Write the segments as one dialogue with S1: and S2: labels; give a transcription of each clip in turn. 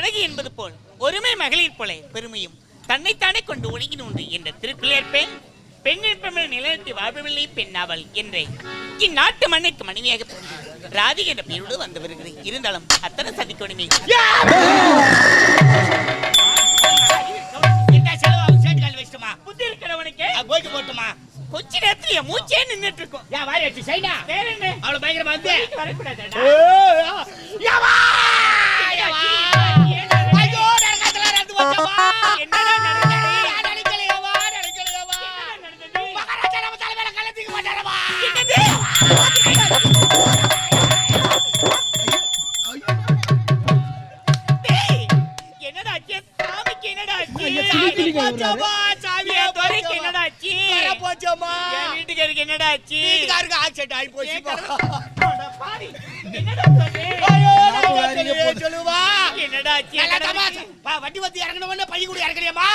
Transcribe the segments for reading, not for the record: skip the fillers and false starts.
S1: அழகு என்பது போல் ஒருமை மகளிர் போல பெருமையும் தன்னைத்தானே கொண்டு ஒழுங்கின் உண்டு என்ற திருக்குள்ளேற்பேன் பெண்ணிற்பமை நிலையத்தை வாழ்வதில்லை பெண்ணாவல் என்றே இந்நாட்டு மண்ணுக்கு மனைவியாக பிறந்து ராதி என்ற பெயரோடு வந்து வருகிறது. இருந்தாலும் அத்தனை சதிக்கொடுமை புத்தி இருக்கிறவனுக்கு கோய்க்கு போட்டுமா கொஞ்ச நேரத்துல என் மூச்சே நின்னுட்டு இருக்கும். யா வாரி வச்சு சைனா வேற என்ன அவ்வளவு பயங்கரமா வந்து வரக்கூடாதுடா. ஐயோ நரகத்துல இருந்து வச்சமா என்னடா நடக்குது? நடக்கலையவா நடக்கலையவா மகாராஜா நம்ம தலைமையில கலத்திக்க மாட்டாரமா? என்னடா ஆச்சு சாமிக்கு? என்னடா ஆச்சு சாமியா தோரைக்கு? என்னடா ஆச்சு போச்சோமா? என் வீட்டுக்காருக்கு என்னடா ஆச்சு? வீட்டுக்காருக்கு ஆக்சிடென்ட் ஆகி போச்சுமா. பாடி என்னடா சொல்லுவா? என்னடா ஆச்சு? வண்டி வந்து இறங்கணும்னு பைய கூட இறக்கறியம்மா.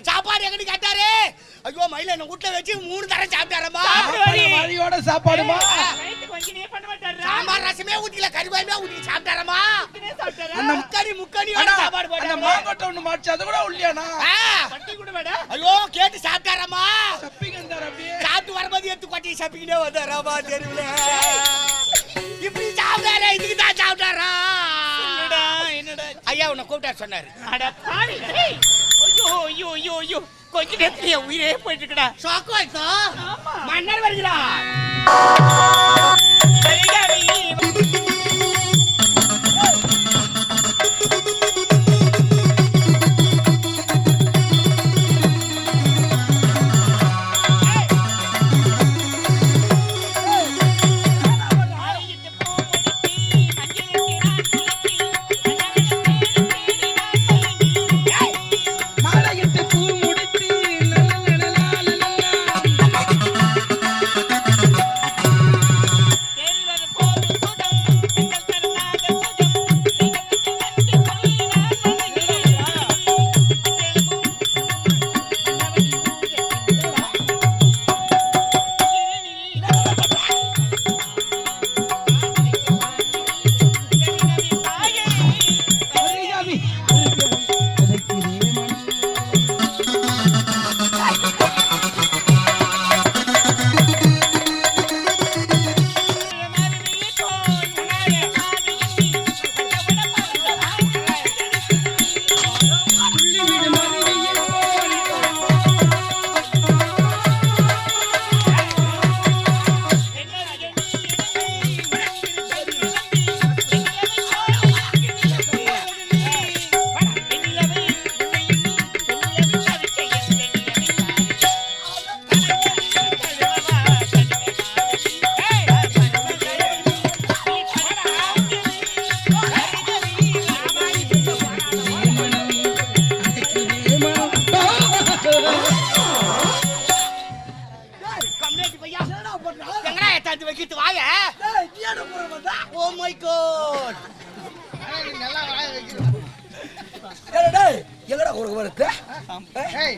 S1: சாப்பாடு எங்கடி கேட்டாரு? ஐயோ மயில என்ன வீட்ல வச்சு 3 தடவை சாப்பிட்டாரம்மா. வழியோட சாப்பாடுமா? வயித்துக்கு வஞ்சினே பண்ண மாட்டாரா? சாம்பார் ரசமே ஊத்தில கறிவாய்மே ஊத்தி சாப்பிட்டாரம்மா. முக்கடி முக்கடியோட சாப்பாடு போட்டாங்க. அந்த மாங்கொட்டை ஒண்ணு மாட்சி அத கூட உள்ளியானா? பட்டி கூட வேடா. ஐயோ கேட்டு சாப்பிட்டாரம்மா. சப்பிங்கந்தார் அப்படியே. சாப்பிட்டு வரும்போது எடுத்து கொட்டி சப்பிக்கினே வந்தாரம்மா தெருவுல. இப்படி சாப்பிட்டாரே இதுக்கு தான் சாப்பிட்டாரா? என்னடா என்னடா ஐயா உன்னை கூப்பிட்டார் சொன்னாரு. அட பாவி. ஐயோ ஐயோ ஐயோ ஐயோ கொஞ்ச நேரத்துல உயிரே போயிட்டு இருக்கடா. ஷாக் ஆயிட்டா? ஆமா மன்னர் வருகிறார்.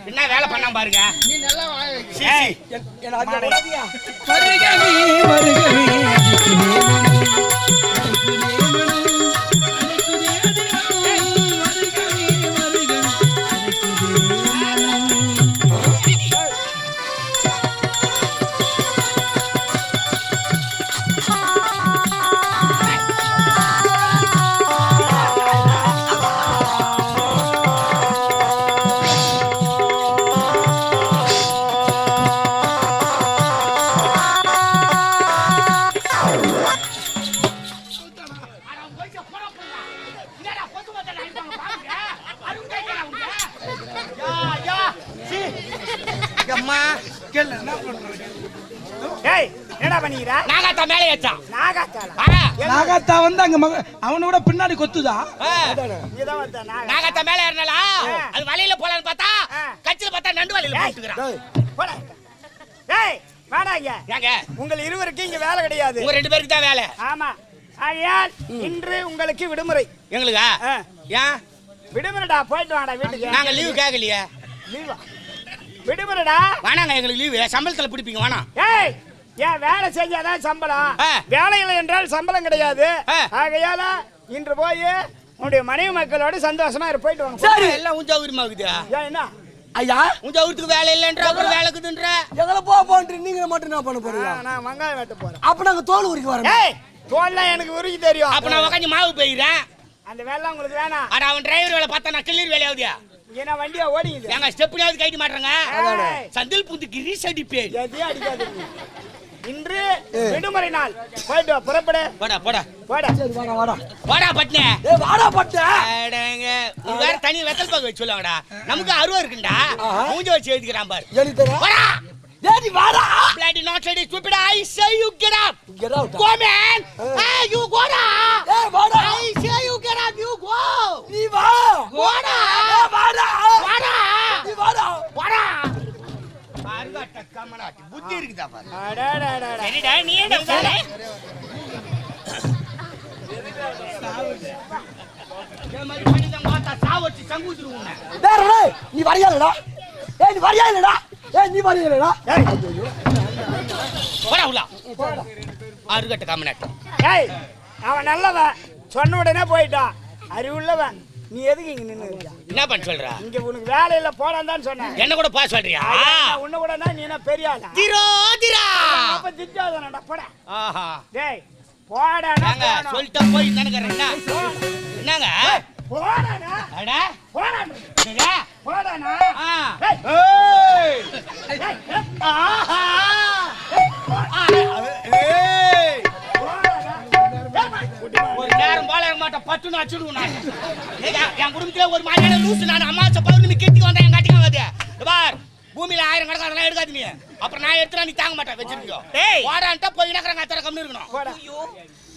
S1: என்ன வேலை பண்ண பாருங்க. நீ நல்லா வாய் வைக்க. என்ன அங்க போடாதீங்க. வருகவி வருகவி நாகத்தா வந்து அங்க அவனோட பின்னாடி கொத்துதா. நாகத்தா மேல ஏறனலா அது வலையில போலான்னு பார்த்தா கச்சில பார்த்தா நண்டு வலையில போட்டுக்கறான். ஏய் வாடாங்க. ஏங்க உங்கள் இருவருக்கு இங்க வேலை கிடையாது. உங்க ரெண்டு பேருக்கு தான் வேலை. ஆமா. ஆகையால் இன்று உங்களுக்கு விடுமுறை. எங்களுக்கா? ஏன் விடுமுறைடா? போயிட்டு வாடா வீட்டுக்கு. நாங்க லீவு கேட்கலையே. லீவா? விடுமுறைடா. வாணாங்க எங்களுக்கு லீவு. சம்பளத்துல பிடிப்பீங்க வாணா. ஏய் ஏன் வேலை செஞ்சாதான் சம்பளம். வேலை இல்லை என்றால் சம்பளம் கிடையாது. ஆகையால இன்று போய்
S2: உன்னுடைய மனைவி மக்களோட சந்தோஷமா போயிட்டு வாங்க.
S1: சரி எல்லாம் உன் சௌகரியமா இருக்குது.
S2: ஏன் என்ன
S3: ஐயா
S1: உன் சௌகரியத்துக்கு வேலை இல்லைன்ற அப்புறம் வேலை இருக்குதுன்ற
S3: எங்களை போன்ற நீங்க மட்டும் என்ன பண்ண போறீங்க?
S2: நான் வெங்காயம் வெட்ட போறேன்.
S3: அப்ப நாங்க தோல் உரிக்க வரோம்.
S2: ஏய் தோல்லாம் எனக்கு உரிக்க தெரியும்.
S1: அப்ப நான் உட்காந்து மாவு பெய்கிறேன்.
S2: அந்த வேலை உங்களுக்கு வேணாம்.
S1: அட அவன் டிரைவர் வேலை பார்த்தா நான் கிளியர் வேலையாவதியா
S2: ஏன்னா வண்டியா ஓடிக்குது.
S1: எங்க ஸ்டெப்னாவது கைட்டு மாட்டறங்க.
S2: ஏய்.
S1: சந்தில் புந்து கிரீஸ் அடிப்பே.
S2: எதையும் அடிக்காதீங்க. இன்று விடுமுறை நாள். போய்ட்டு வா, புறப்படு.
S1: போடா போடா
S2: போடா.
S3: சரி வாடா வாடா.
S1: போடா பட்னே.
S3: ஏய் வாடா பட்டு.
S1: அடங்க நீ வேற தனி வெத்தல் பாக்கு வச்சு சொல்லுவாங்கடா. நமக்கு அருவா இருக்குடா. மூஞ்ச வச்சு எழுதிக்கறான் பாரு.
S3: ஏறி தர.
S1: போடா.
S3: டேய் நீ வாடா.
S1: Bloody not ready stupid. I say you get up.
S3: Get out.
S1: Go man. Hey you go da.
S3: ஏய் வாடா.
S1: I say you get up. You go.
S3: நீ வா.
S1: போடா.
S3: ஏய் வாடா.
S1: வாடா.
S3: நீ வாடா.
S1: வாடா. அருகாட்ட கமனாட்டி புத்தி இருக்குதா பாரு.
S2: அடடடடட.
S1: சரிடா நீ என்ன போற? ஏ மாதிரி பண்ணிட்ட மாத்தா சாவச்சி சங்குதுருவோம்.
S3: டேய் டேய் நீ வரியா இல்லடா? ஏய் நீ வரியா இல்லடா? ஏய் நீ வரியா இல்லடா?
S2: ஏய்
S1: போடா உள்ள. அருகாட்ட கமனாட்டி.
S2: ஏய் அவன் நல்லவன். சொன்ன உடனே போயிட்டான். அறிவுள்ளவன். நீ எதுக்கு இங்க நின்னு இருக்க?
S1: என்ன பண்ண சொல்ற?
S2: இங்க உனக்கு வேலை இல்ல போடான்னு தான் சொன்னேன்.
S1: என்ன கூட பா சொல்றியா?
S2: உன்ன கூடனா நீ என்ன பெரிய ஆளா?
S1: திரோதிரா.
S2: அப்ப திட்டாதடா போடா.
S1: ஆஹா.
S2: டேய் போடானா
S1: நாங்க
S2: போடா.
S1: சொல்லிட்ட போய் நினைக்கிறேன். என்னங்க?
S2: போடானா.
S1: அட
S2: போடா.
S1: என்னடா?
S2: போடானா.
S1: ஆ.
S2: ஏய்.
S1: ஆஹா. ஒரு நேரம் போல இருக்க மாட்டேன் பட்டுன்னு அடிச்சுடுவோம் நான். என் குடும்பத்திலே ஒரு மாதிரியான லூசு நான் அம்மாசை பவுர்ணமி கேட்டுக்கு வந்தேன் என் காட்டிக்க வந்து பார் பூமியில 1000 கணக்கு அதெல்லாம் எடுக்காது நீ. அப்புறம் நான் எடுத்துனா நீ தாங்க மாட்டேன் வச்சிருக்கோ. போடான்ட்டா போய் நக்கறங்க அத்தனை கம்மி இருக்கணும்.
S2: போடா.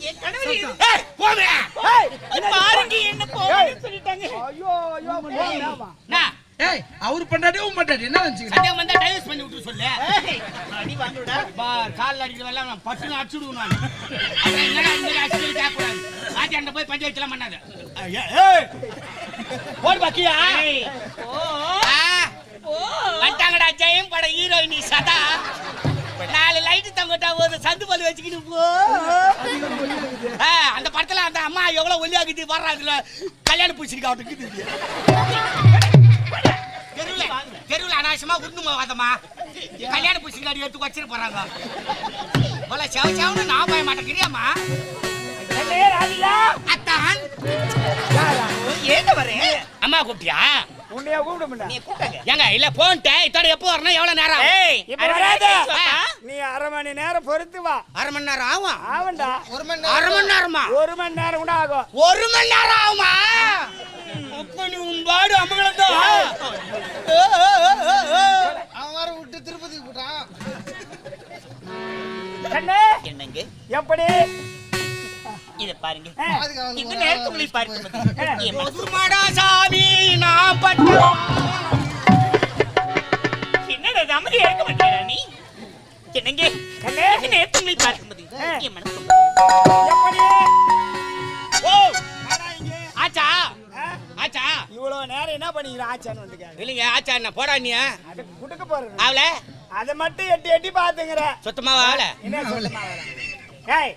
S1: என் கணவர் ஏய் போவே.
S2: ஏய்
S1: பாருங்க என்ன போவேன்னு சொல்லிட்டாங்க.
S2: ஐயோ ஐயோ போடாமா.
S1: நான்
S4: ஏய் அவர் பண்டாடி உன் பண்டாடி என்ன நினைச்சீங்க?
S1: சந்தேகம் வந்தா டைவர்ஸ் பண்ணி விட்டு சொல்லு. அடி வாங்குடா. பார் கால்ல அடிக்கிற எல்லாம் நான் பட்டுன்னு அடிச்சுடுவேன் நான். அப்புறம் என்னடா இந்த மாதிரி அடிச்சு கேட்க கூடாது. ஆச்சி அண்ட போய் பஞ்சாயத்துலாம் பண்ணாத. ஏய் போடு பாக்கியா. ஓ வந்துட்டாங்கடா ஜெயம் பட ஹீரோயினி சதா. 4 லைட் தங்கட்டா ஒரு சந்து பல்லு வச்சுக்கிட்டு போ. அந்த படத்துல அந்த அம்மா எவ்வளவு ஒல்லியாக்குது வர்ற அதுல கல்யாணம் பூச்சிருக்கா அவட்டுக்குது. தெருவில் அனாவசியமா உருணுமா வாதமா கல்யாண பூச்சிக்காடி எடுத்து வச்சிரு போறாங்க. போல செவ செவனு நான் போய மாட்டேங்கிறியாமா? அத்தான் ஏங்க வரேன். அம்மா கூப்பிட்டியா?
S2: உன்னைய கூப்பிட மாட்டேன்.
S1: ஏங்க இல்ல போன்ட்டேன். இதோட எப்போ வரணும் எவ்வளவு நேரம்?
S2: இப்ப வராத. நீ 1/2 மணி நேரம் பொறுத்து வா.
S1: 1/2 மணி நேரம் ஆகும்.
S2: ஆவண்டா.
S1: 1 மணி நேரமா?
S2: 1 மணி நேரம் கூட ஆகும்.
S1: 1 மணி நேரம் ஆகுமா? அப்ப நீ உன்பாடு அமங்கலத்தான்.
S4: அவன் வர விட்டு திருப்பதிக்கு போட்டான்.
S2: கண்ணே
S1: என்னங்க
S2: எப்படி
S1: இத பாருங்க.
S4: பாதுகாவல்
S1: இந்த நேரத்துக்குள்ள பார்த்து மதுமடா சாமி நான் பட்ட என்னடா நமதி இருக்க மாட்டேடா நீ. என்னங்க
S2: கண்ணே
S1: இந்த நேரத்துக்குள்ள பார்க்கும்போது என் மனசு
S2: எப்படி
S1: ஓ ஆச்சா ஆச்சா
S2: இவ்வளவு நேரம் என்ன பண்ணிக்கிற ஆச்சான்னு வந்து கேளு.
S1: இல்லைங்க ஆச்சா என்ன போடா நீ
S2: அது குடுக்க போறது.
S1: ஆவல
S2: அத மட்டும் எட்டி எட்டி பாத்துங்கற.
S1: சுத்தமா ஆவல
S2: என்ன சொல்லுமா? ஏய்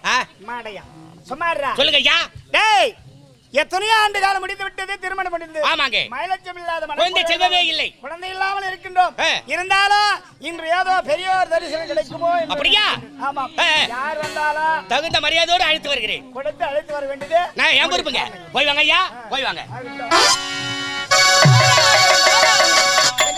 S2: மாடையா சும்மா இருடா.
S1: சொல்லுங்க ஐயா.
S2: டேய் எத்தனையோ ஆண்டு காலம் முடிந்து விட்டது. திருமணம் முடிந்தது.
S1: ஆமாங்க.
S2: மயிலச்சம் இல்லாத
S1: குழந்தை செல்வமே இல்லை.
S2: குழந்தை இல்லாமல் இருக்கின்றோம்.
S1: ஆ.
S2: இருந்தாலும் இன்று ஏதோ பெரியோர் தரிசனம் கிடைக்குமோ என்று.
S1: அப்படியா?
S2: ஆமா.
S1: ஆ.
S2: யார் வந்தாலும்
S1: தகுந்த மரியாதையோடு அழைத்து வருகிறேன்.
S2: கொடுத்து அழைத்து வர வேண்டியது
S1: நான் ஏன் பொறுப்புங்க. போய் வாங்க ஐயா போய் வாங்க.